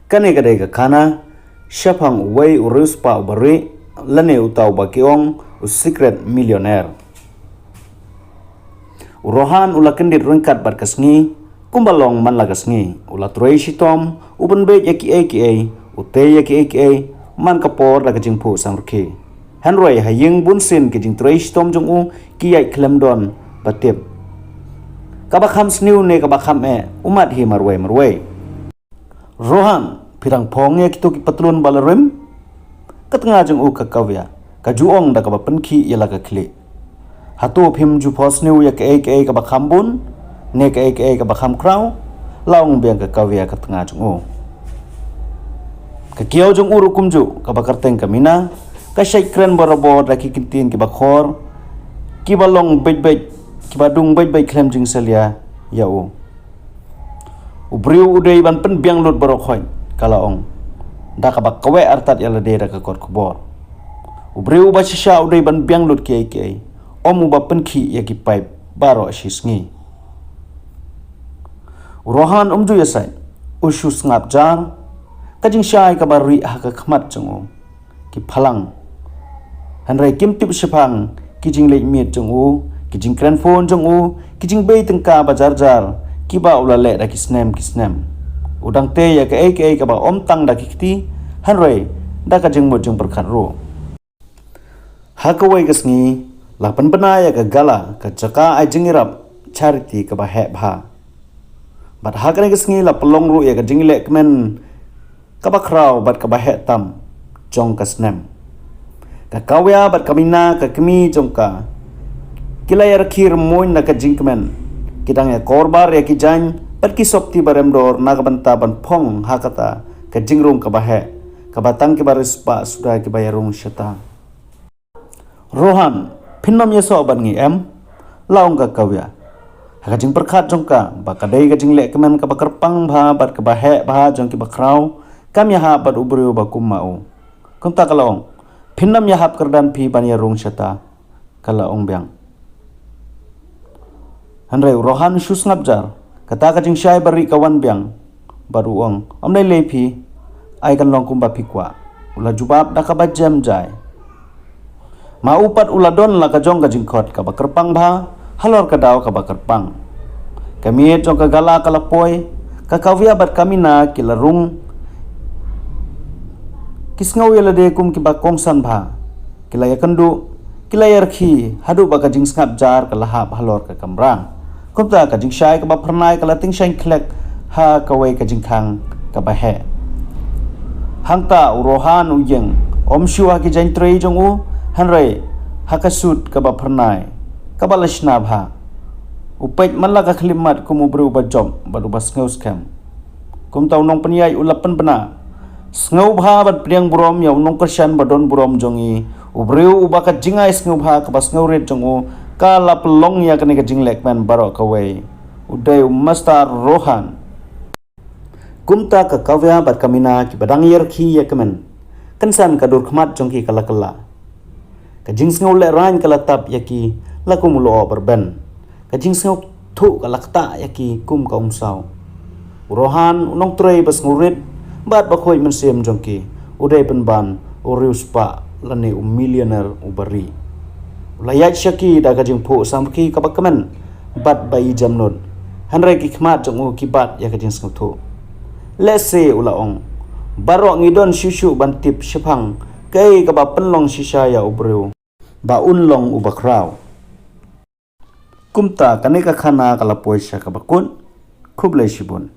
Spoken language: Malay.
kane kadai ka khana shapang wei urus pa ubari lane utau bakiong secret millionaire Rohan ula kendit rengkat bat kasngi kumbalong man lagasngi ula troi sitom uban be yaki ute yaki man kapor la kajing pu sangruki hanroi hayeng bunsin kajing troi sitom jong u kiyai klemdon batip kabakham sniu ne kabakham umat hi marwai Rohan pirang pongnya kitu ki patlun balarim katengah jeng u kakawya kajuong da kaba penki yala ka kli hatu phim ju posniu ya ke ka bakhambun ne ke ka bakham kraw laung biang kakawya katengah jeng u kakiau jeng u rukum ju ka bakarteng kamina ka shaikren borobo da ki kintin ki bakhor ki balong bej ki badung bej klem jeng selia ya u ubriu udai ban pen biang lut borokhoy kalaong da ka bakwe artat yala de da ka kot kubor ubriu ba shisha udai ban biang lut ke omu ba pen ki ya ki pipe baro shisngi Rohan umju yasai ushu ngap jar kajing syai ka bari ha ka khmat jongo ki phalang hanrai kim tip shapang kijing le miet jongo kijing kran phone jongo kijing bei tengka bajar jar kiba ulale da kisnem udang te ya ke ka ba om tang da kiti hanrei da ka jeng mo jeng perkhat ro ha ka wai gasngi lapan bena ya ka gala ka jaka ai jengirap charity ka ba he bha bat ha ka gasngi la pelong ro ya ka jingle kmen ka ba kraw bat ka ba he tam jong ka snem ka kawya bat kamina ka kemi jong ka kilayar khir moin na ka jingkmen kidang ya korbar ya kijan pat ki sopti baremdor nagabanta ban phong hakata ka jingrung ka bahe ka batang ki baris pa sudah ki bayarung syata Rohan pinnom yeso ban ngi laung ka kawya ka jing perkhat jongka ba kadai ka jingle kemen ka bakar pang bha bat ka bahe bha jong ki bakrau kam ya ha bat ubru ba kumau kumta kalong pinnom ya hap kerdan pi ban yarung syata kalaong biang Hanrei Rohan shus ngapjar kata kajing syai bari kawan biang baru ong omnai lepi ai kan long kumba pikwa ula jubab da ka jam jai ma upat ula don la ka jong ka jingkhot ka bakerpang bha halor ka daw ka bakerpang kami jong ka gala ka lapoi ka kawya bat kamina kilarung kisngau yala de kum ki bakongsan bha kilaya kendu kilayar khi hadu ba ka jing ngap jar ka lahap halor ka kamrang kumta ka jing syai ka ba pernai ka lating syai klek ha ka wei ka jing khang ka ba he hangta Rohan uyeng om shua ki jain trei jong u hanrei ha ka sut ka ba pernai ka ba lashna bha upet malla ka khlimat kum ubru ba jom ba lu ba sngew scam kumta unong penyai ulapan bena sngew bha bat priang brom ya unong kersyan ba don brom jongi ubru ba ka jingai sngew bha ka ba sngew ret jong u kala pelong ya kene kajing lekman barok kawai udai mastar Rohan kumta ka kawya bat kamina ki badang yer khi ya kemen kansan kadur khmat jongki kala kajing sngau le rain kala tap yaki lakum lo berben kajing sngau thu kala kta yaki kum ka umsau Rohan unong trei bas ngurit bat bakhoi mensem jongki udai penban urius pa lane millionaire ubari layat syaki da kajing pu samki ka bakamen bat bai jamnod hanrai ki khmat jong u ki bat ya kajing snguthu let's say ulaong barok ngidon shushu bantip shapang kai ka ba penlong shisha ya ubru ba unlong ubakraw kumta kaneka khana kala poisha ka bakun khublai shibun